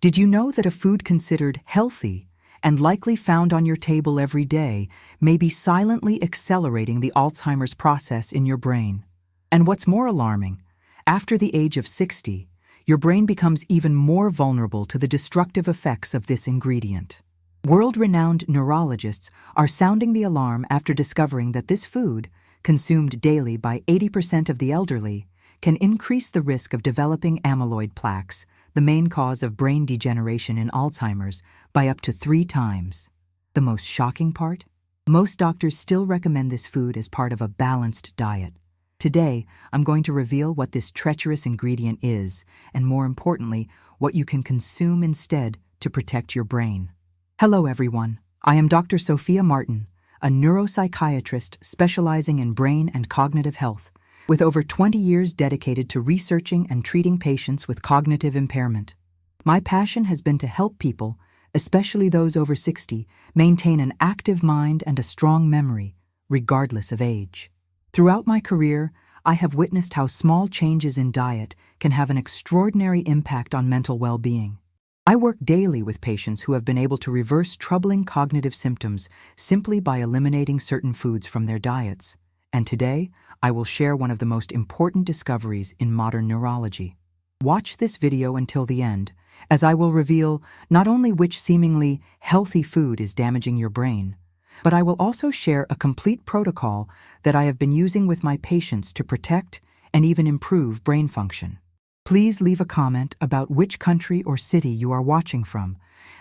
Did you know that a food considered healthy and likely found on your table every day may be silently accelerating the Alzheimer's process in your brain? And what's more alarming, after the age of 60, your brain becomes even more vulnerable to the destructive effects of this ingredient. World-renowned neurologists are sounding the alarm after discovering that this food, consumed daily by 80% of the elderly, can increase the risk of developing amyloid plaques, the main cause of brain degeneration in Alzheimer's, by up to 3 times. The most shocking part? Most doctors still recommend this food as part of a balanced diet. Today, I'm going to reveal what this treacherous ingredient is, and more importantly, what you can consume instead to protect your brain. Hello everyone, I am Dr. Sofia Martin, a neuropsychiatrist specializing in brain and cognitive health, with over 20 years dedicated to researching and treating patients with cognitive impairment. My passion has been to help people, especially those over 60, maintain an active mind and a strong memory, regardless of age. Throughout my career, I have witnessed how small changes in diet can have an extraordinary impact on mental well-being. I work daily with patients who have been able to reverse troubling cognitive symptoms simply by eliminating certain foods from their diets. And today, I will share one of the most important discoveries in modern neurology. Watch this video until the end, as I will reveal not only which seemingly healthy food is damaging your brain, but I will also share a complete protocol that I have been using with my patients to protect and even improve brain function. Please leave a comment about which country or city you are watching from,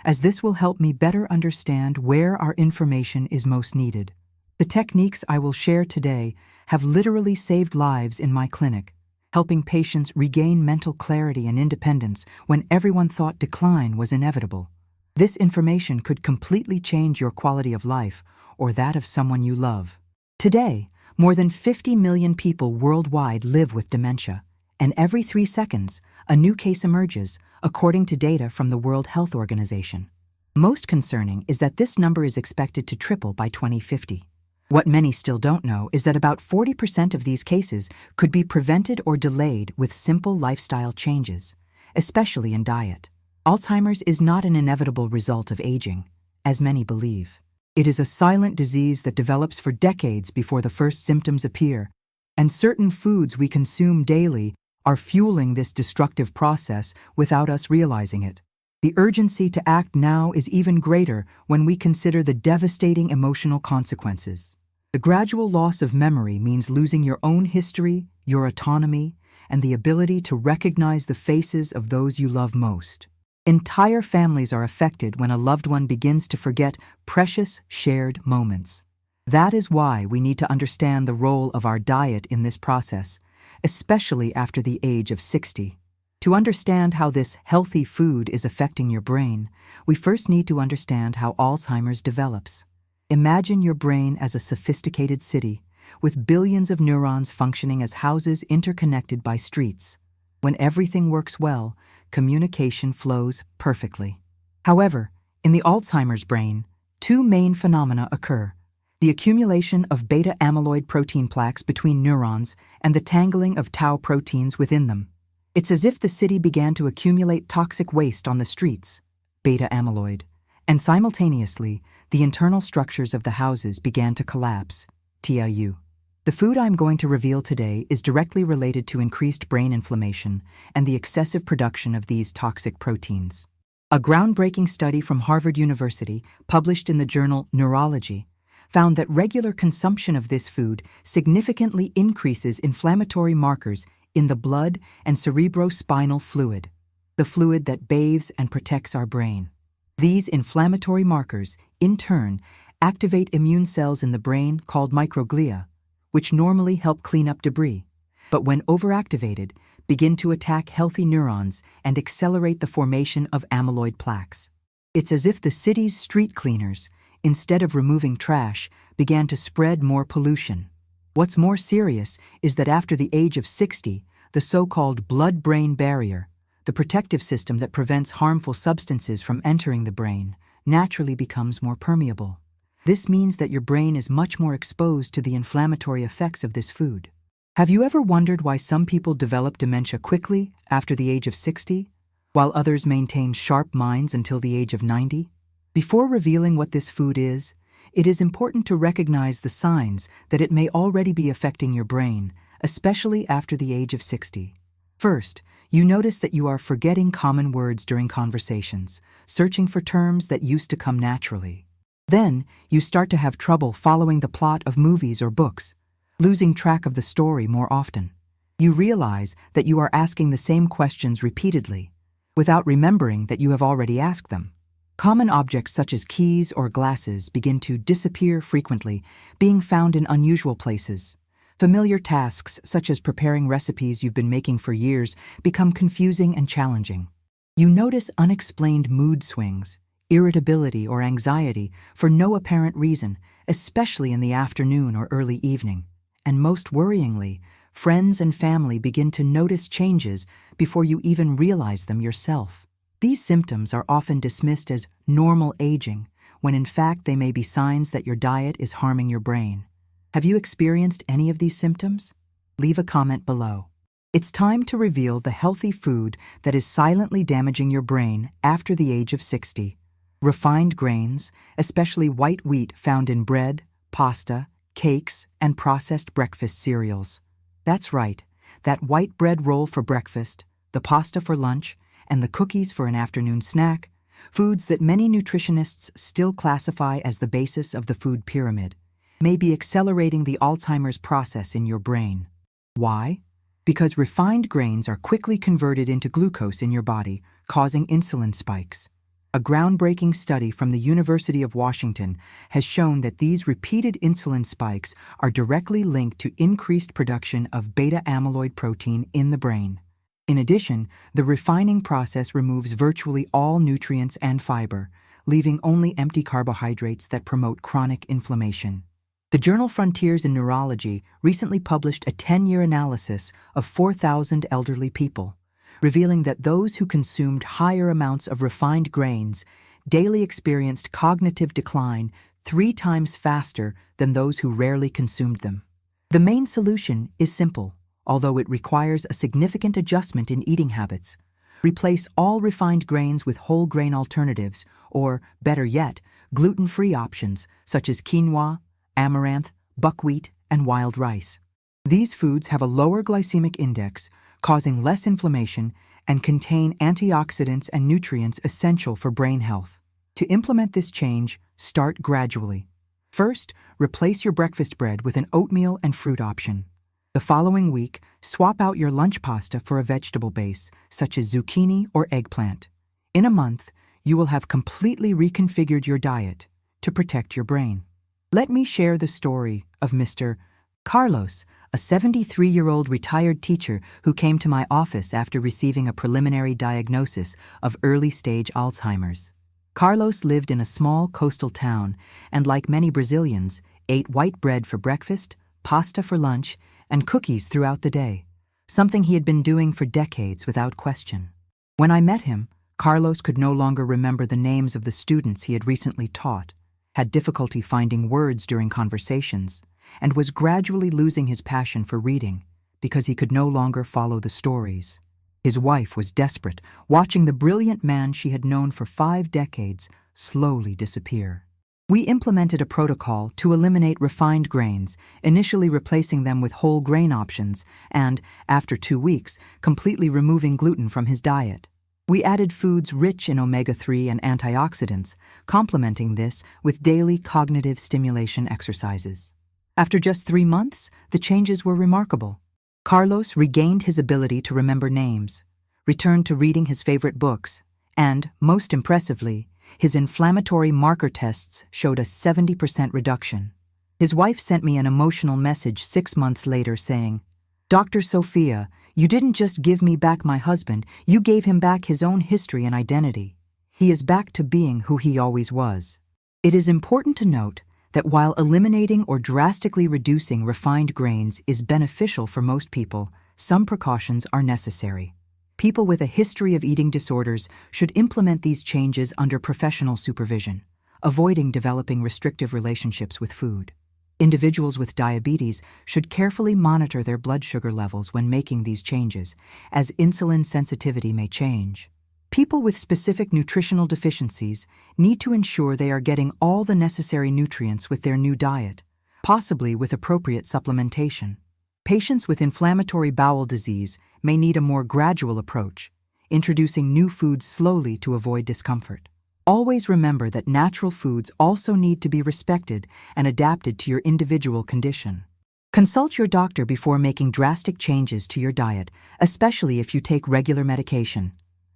as this will help me better understand where our information is most needed. The techniques I will share today have literally saved lives in my clinic, helping patients regain mental clarity and independence when everyone thought decline was inevitable. This information could completely change your quality of life or that of someone you love. Today, more than 50 million people worldwide live with dementia, and every 3 seconds, a new case emerges, according to data from the World Health Organization. Most concerning is that this number is expected to triple by 2050. What many still don't know is that about 40% of these cases could be prevented or delayed with simple lifestyle changes, especially in diet. Alzheimer's is not an inevitable result of aging, as many believe. It is a silent disease that develops for decades before the first symptoms appear, and certain foods we consume daily are fueling this destructive process without us realizing it. The urgency to act now is even greater when we consider the devastating emotional consequences. The gradual loss of memory means losing your own history, your autonomy, and the ability to recognize the faces of those you love most. Entire families are affected when a loved one begins to forget precious shared moments. That is why we need to understand the role of our diet in this process, especially after the age of 60. To understand how this healthy food is affecting your brain, we first need to understand how Alzheimer's develops. Imagine your brain as a sophisticated city, with billions of neurons functioning as houses interconnected by streets. When everything works well, communication flows perfectly. However, in the Alzheimer's brain, 2 main phenomena occur: the accumulation of beta-amyloid protein plaques between neurons and the tangling of tau proteins within them. It's as if the city began to accumulate toxic waste on the streets, beta-amyloid, and simultaneously, the internal structures of the houses began to collapse, TIU. The food I'm going to reveal today is directly related to increased brain inflammation and the excessive production of these toxic proteins. A groundbreaking study from Harvard University, published in the journal Neurology, found that regular consumption of this food significantly increases inflammatory markers in the blood and cerebrospinal fluid, the fluid that bathes and protects our brain. These inflammatory markers, in turn, activate immune cells in the brain called microglia, which normally help clean up debris, but when overactivated, begin to attack healthy neurons and accelerate the formation of amyloid plaques. It's as if the city's street cleaners, instead of removing trash, began to spread more pollution. What's more serious is that after the age of 60, the so-called blood-brain barrier, the protective system that prevents harmful substances from entering the brain, naturally becomes more permeable. This means that your brain is much more exposed to the inflammatory effects of this food. Have you ever wondered why some people develop dementia quickly after the age of 60, while others maintain sharp minds until the age of 90? Before revealing what this food is, it is important to recognize the signs that it may already be affecting your brain, especially after the age of 60. First, you notice that you are forgetting common words during conversations, searching for terms that used to come naturally. Then, you start to have trouble following the plot of movies or books, losing track of the story more often. You realize that you are asking the same questions repeatedly, without remembering that you have already asked them. Common objects such as keys or glasses begin to disappear frequently, being found in unusual places. Familiar tasks such as preparing recipes you've been making for years become confusing and challenging. You notice unexplained mood swings, irritability or anxiety for no apparent reason, especially in the afternoon or early evening. And most worryingly, friends and family begin to notice changes before you even realize them yourself. These symptoms are often dismissed as normal aging, when in fact they may be signs that your diet is harming your brain. Have you experienced any of these symptoms? Leave a comment below. It's time to reveal the healthy food that is silently damaging your brain after the age of 60. Refined grains, especially white wheat found in bread, pasta, cakes, and processed breakfast cereals. That's right, that white bread roll for breakfast, the pasta for lunch, and the cookies for an afternoon snack, foods that many nutritionists still classify as the basis of the food pyramid, may be accelerating the Alzheimer's process in your brain. Why? Because refined grains are quickly converted into glucose in your body, causing insulin spikes. A groundbreaking study from the University of Washington has shown that these repeated insulin spikes are directly linked to increased production of beta-amyloid protein in the brain. In addition, the refining process removes virtually all nutrients and fiber, leaving only empty carbohydrates that promote chronic inflammation. The journal Frontiers in Neurology recently published a 10-year analysis of 4,000 elderly people, revealing that those who consumed higher amounts of refined grains daily experienced cognitive decline 3 times faster than those who rarely consumed them. The main solution is simple, although it requires a significant adjustment in eating habits. Replace all refined grains with whole grain alternatives, or, better yet, gluten-free options such as quinoa, amaranth, buckwheat, and wild rice. These foods have a lower glycemic index, causing less inflammation, and contain antioxidants and nutrients essential for brain health. To implement this change, start gradually. First, replace your breakfast bread with an oatmeal and fruit option. The following week, swap out your lunch pasta for a vegetable base, such as zucchini or eggplant. In a month, you will have completely reconfigured your diet to protect your brain. Let me share the story of Mr. Carlos, a 73-year-old retired teacher who came to my office after receiving a preliminary diagnosis of early-stage Alzheimer's. Carlos lived in a small coastal town and, like many Brazilians, ate white bread for breakfast, pasta for lunch, and cookies throughout the day, something he had been doing for decades without question. When I met him, Carlos could no longer remember the names of the students he had recently taught, had difficulty finding words during conversations, and was gradually losing his passion for reading because he could no longer follow the stories. His wife was desperate, watching the brilliant man she had known for 5 decades slowly disappear. We implemented a protocol to eliminate refined grains, initially replacing them with whole grain options and, after 2 weeks, completely removing gluten from his diet. We added foods rich in omega-3 and antioxidants, complementing this with daily cognitive stimulation exercises. After just 3 months, the changes were remarkable. Carlos regained his ability to remember names, returned to reading his favorite books, and, most impressively, his inflammatory marker tests showed a 70% reduction. His wife sent me an emotional message 6 months later saying, "Dr. Sofia, you didn't just give me back my husband, you gave him back his own history and identity. He is back to being who he always was." It is important to note that while eliminating or drastically reducing refined grains is beneficial for most people, some precautions are necessary. People with a history of eating disorders should implement these changes under professional supervision, avoiding developing restrictive relationships with food. Individuals with diabetes should carefully monitor their blood sugar levels when making these changes, as insulin sensitivity may change. People with specific nutritional deficiencies need to ensure they are getting all the necessary nutrients with their new diet, possibly with appropriate supplementation. Patients with inflammatory bowel disease may need a more gradual approach, introducing new foods slowly to avoid discomfort. Always remember that natural foods also need to be respected and adapted to your individual condition. Consult your doctor before making drastic changes to your diet, especially if you take regular medication.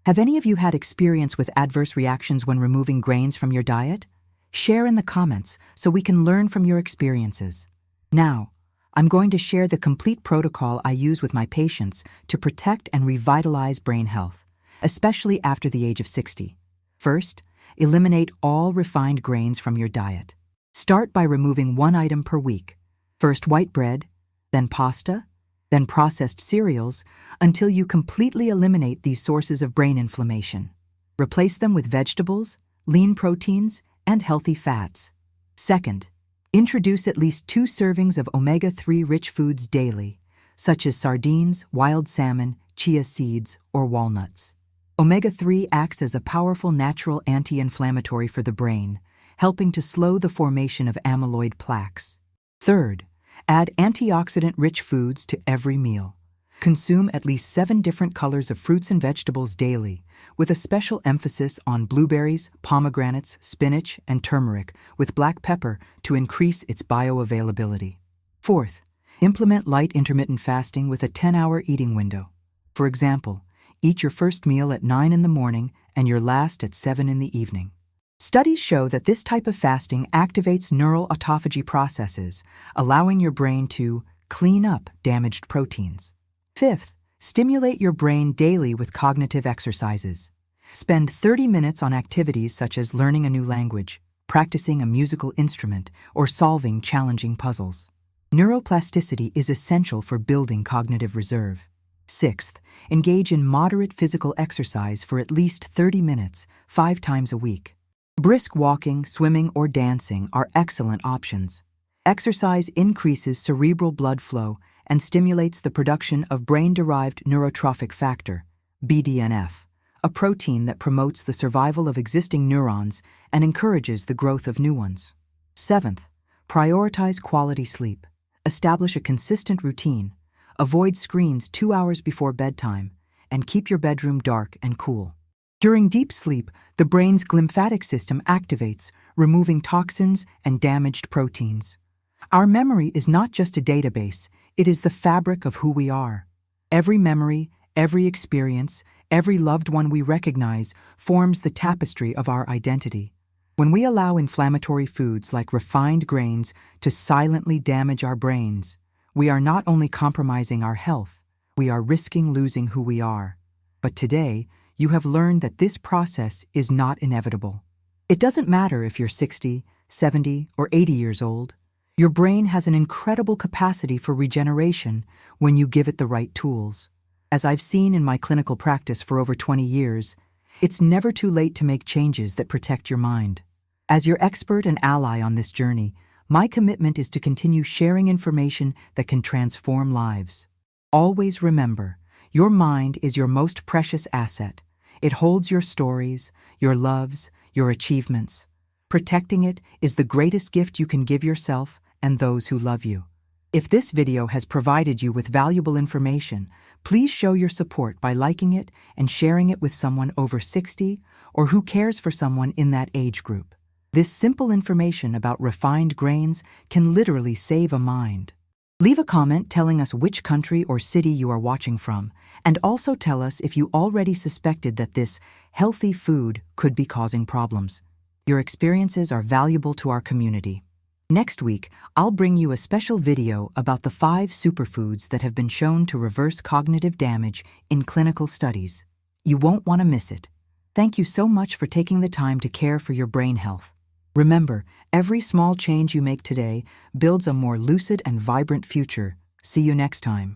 Have any of you had experience with adverse reactions when removing grains from your diet? Share in the comments so we can learn from your experiences. Now, I'm going to share the complete protocol I use with my patients to protect and revitalize brain health, especially after the age of 60. First, eliminate all refined grains from your diet. Start by removing one item per week. First white bread, then pasta, then processed cereals, until you completely eliminate these sources of brain inflammation. Replace them with vegetables, lean proteins, and healthy fats. Second, introduce at least 2 servings of omega-3 rich foods daily, such as sardines, wild salmon, chia seeds, or walnuts. Omega-3 acts as a powerful natural anti-inflammatory for the brain, helping to slow the formation of amyloid plaques. Third, add antioxidant-rich foods to every meal. Consume at least 7 different colors of fruits and vegetables daily, with a special emphasis on blueberries, pomegranates, spinach, and turmeric, with black pepper to increase its bioavailability. Fourth, implement light intermittent fasting with a 10-hour eating window. For example, eat your first meal at 9 in the morning and your last at 7 in the evening. Studies show that this type of fasting activates neural autophagy processes, allowing your brain to clean up damaged proteins. Fifth, stimulate your brain daily with cognitive exercises. Spend 30 minutes on activities such as learning a new language, practicing a musical instrument, or solving challenging puzzles. Neuroplasticity is essential for building cognitive reserve. Sixth, engage in moderate physical exercise for at least 30 minutes, 5 times a week. Brisk walking, swimming, or dancing are excellent options. Exercise increases cerebral blood flow and stimulates the production of brain-derived neurotrophic factor, BDNF, a protein that promotes the survival of existing neurons and encourages the growth of new ones. Seventh, prioritize quality sleep. Establish a consistent routine. Avoid screens 2 hours before bedtime, and keep your bedroom dark and cool. During deep sleep, the brain's glymphatic system activates, removing toxins and damaged proteins. Our memory is not just a database, it is the fabric of who we are. Every memory, every experience, every loved one we recognize forms the tapestry of our identity. When we allow inflammatory foods like refined grains to silently damage our brains, we are not only compromising our health, we are risking losing who we are. But today, you have learned that this process is not inevitable. It doesn't matter if you're 60, 70, or 80 years old. Your brain has an incredible capacity for regeneration when you give it the right tools. As I've seen in my clinical practice for over 20 years, it's never too late to make changes that protect your mind. As your expert and ally on this journey, my commitment is to continue sharing information that can transform lives. Always remember, your mind is your most precious asset. It holds your stories, your loves, your achievements. Protecting it is the greatest gift you can give yourself and those who love you. If this video has provided you with valuable information, please show your support by liking it and sharing it with someone over 60 or who cares for someone in that age group. This simple information about refined grains can literally save a mind. Leave a comment telling us which country or city you are watching from, and also tell us if you already suspected that this healthy food could be causing problems. Your experiences are valuable to our community. Next week, I'll bring you a special video about the 5 superfoods that have been shown to reverse cognitive damage in clinical studies. You won't want to miss it. Thank you so much for taking the time to care for your brain health. Remember, every small change you make today builds a more lucid and vibrant future. See you next time.